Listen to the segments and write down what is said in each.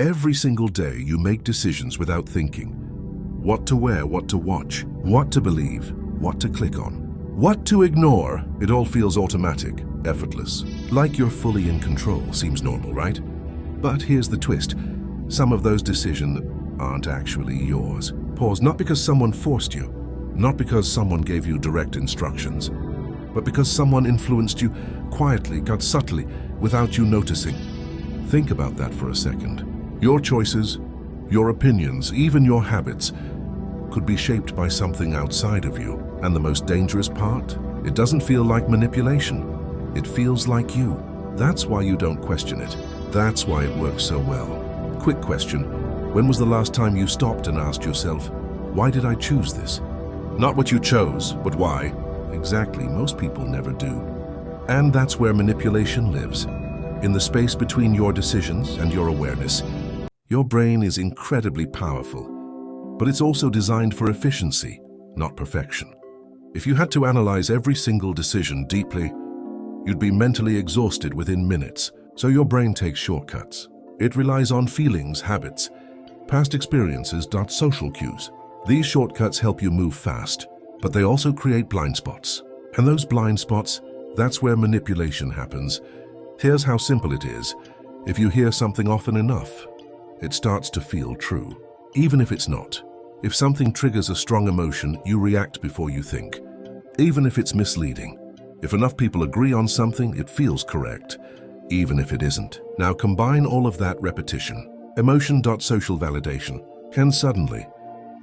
Every single day you make decisions without thinking. What to wear, what to watch, what to believe, what to click on, what to ignore. It all feels automatic, effortless. Like you're fully in control. Seems normal, right? But here's the twist. Some of those decisions aren't actually yours. Pause. Not because someone forced you, not because someone gave you direct instructions, but because someone influenced you quietly, got subtly, without you noticing. Think about that for a second. Your choices, your opinions, even your habits could be shaped by something outside of you. And the most dangerous part? It doesn't feel like manipulation. It feels like you. That's why you don't question it. That's why it works so well. Quick question. When was the last time you stopped and asked yourself, why did I choose this? Not what you chose, but why. Exactly, most people never do. And that's where manipulation lives. In the space between your decisions and your awareness. Your brain is incredibly powerful, but it's also designed for efficiency, not perfection. If you had to analyze every single decision deeply, you'd be mentally exhausted within minutes. So your brain takes shortcuts. It relies on feelings, habits, past experiences, social cues. These shortcuts help you move fast, but they also create blind spots. And those blind spots, that's where manipulation happens. Here's how simple it is. If you hear something often enough, it starts to feel true, even if it's not. If something triggers a strong emotion, you react before you think, even if it's misleading. If enough people agree on something, it feels correct, even if it isn't. Now combine all of that repetition, emotion, social validation, and suddenly,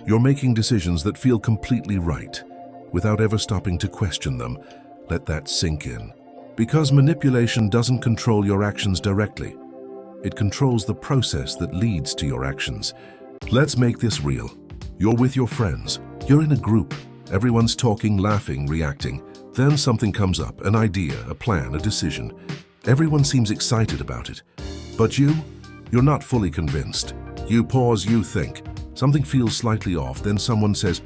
you're making decisions that feel completely right, without ever stopping to question them. Let that sink in. Because manipulation doesn't control your actions directly. It controls the process that leads to your actions. Let's make this real. You're with your friends. You're in a group. Everyone's talking, laughing, reacting. Then something comes up, an idea, a plan, a decision. Everyone seems excited about it. But you're not fully convinced. You pause, you think. Something feels slightly off, then someone says,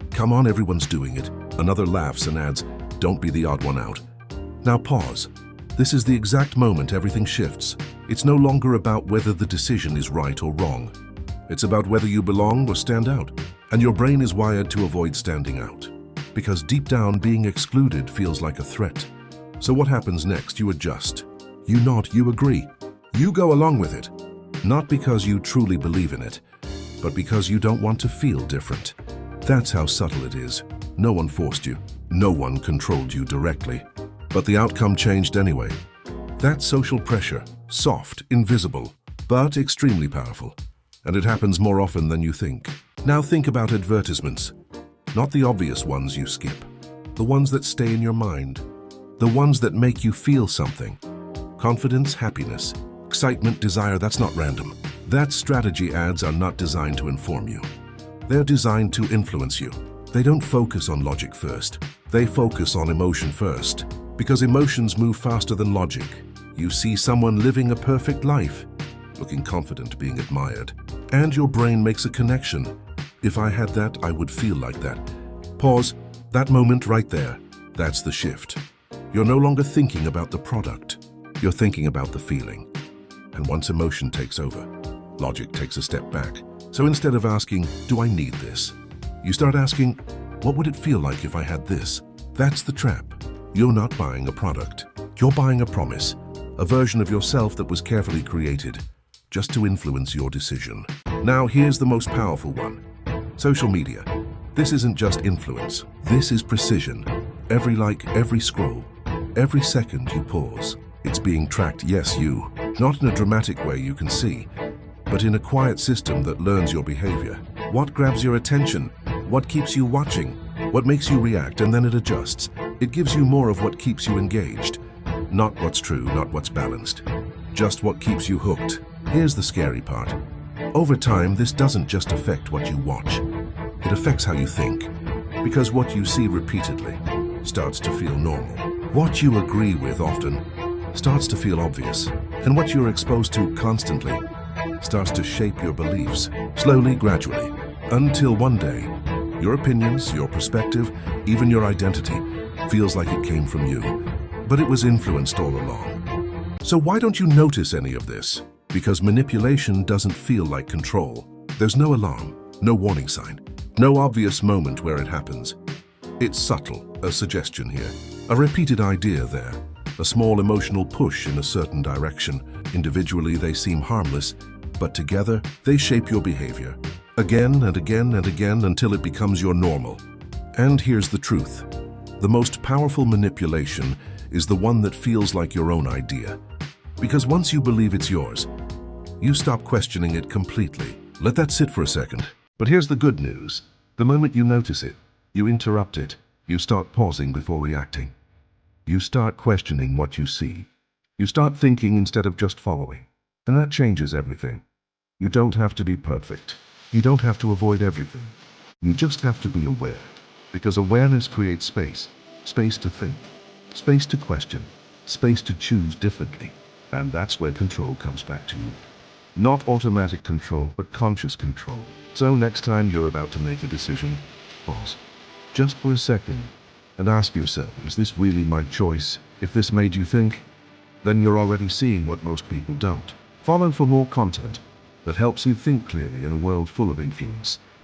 "Come on, everyone's doing it." Another laughs and adds, "Don't be the odd one out." Now pause. This is the exact moment everything shifts. It's no longer about whether the decision is right or wrong. It's about whether you belong or stand out. And your brain is wired to avoid standing out. Because deep down, being excluded feels like a threat. So what happens next? You adjust. You nod, you agree. You go along with it. Not because you truly believe in it, but because you don't want to feel different. That's how subtle it is. No one forced you. No one controlled you directly. But the outcome changed anyway. That's social pressure. Soft, invisible, but extremely powerful. And it happens more often than you think. Now think about advertisements. Not the obvious ones you skip. The ones that stay in your mind. The ones that make you feel something. Confidence, happiness, excitement, desire. That's not random. That strategy ads are not designed to inform you. They're designed to influence you. They don't focus on logic first. They focus on emotion first. Because emotions move faster than logic. You see someone living a perfect life, looking confident, being admired, and your brain makes a connection. If I had that, I would feel like that. Pause. That moment right there, that's the shift. You're no longer thinking about the product. You're thinking about the feeling. And once emotion takes over, logic takes a step back. So instead of asking, "Do I need this?" you start asking, "What would it feel like if I had this?" That's the trap. You're not buying a product. You're buying a promise, a version of yourself that was carefully created, just to influence your decision. Now here's the most powerful one. Social media. This isn't just influence. This is precision. Every like, every scroll, every second you pause. It's being tracked, yes, you. Not in a dramatic way you can see, but in a quiet system that learns your behavior. What grabs your attention? What keeps you watching? What makes you react? And then it adjusts. It gives you more of what keeps you engaged. Not what's true, not what's balanced. Just what keeps you hooked. Here's the scary part. Over time, this doesn't just affect what you watch. It affects how you think. Because what you see repeatedly starts to feel normal. What you agree with often starts to feel obvious. And what you're exposed to constantly starts to shape your beliefs, slowly, gradually, until one day, your opinions, your perspective, even your identity feels like it came from you, but it was influenced all along. So why don't you notice any of this? Because manipulation doesn't feel like control. There's no alarm, no warning sign, no obvious moment where it happens. It's subtle, a suggestion here, a repeated idea there, a small emotional push in a certain direction. Individually, they seem harmless, but together, they shape your behavior. Again and again and again until it becomes your normal. And here's the truth. The most powerful manipulation is the one that feels like your own idea. Because once you believe it's yours, you stop questioning it completely. Let that sit for a second. But here's the good news. The moment you notice it, you interrupt it. You start pausing before reacting. You start questioning what you see. You start thinking instead of just following. And that changes everything. You don't have to be perfect. You don't have to avoid everything. You just have to be aware. Because awareness creates space. Space to think. Space to question. Space to choose differently. And that's where control comes back to you. Not automatic control, but conscious control. So next time you're about to make a decision, pause. Just for a second. And ask yourself, is this really my choice? If this made you think, then you're already seeing what most people don't. Follow for more content that helps you think clearly in a world full of influence.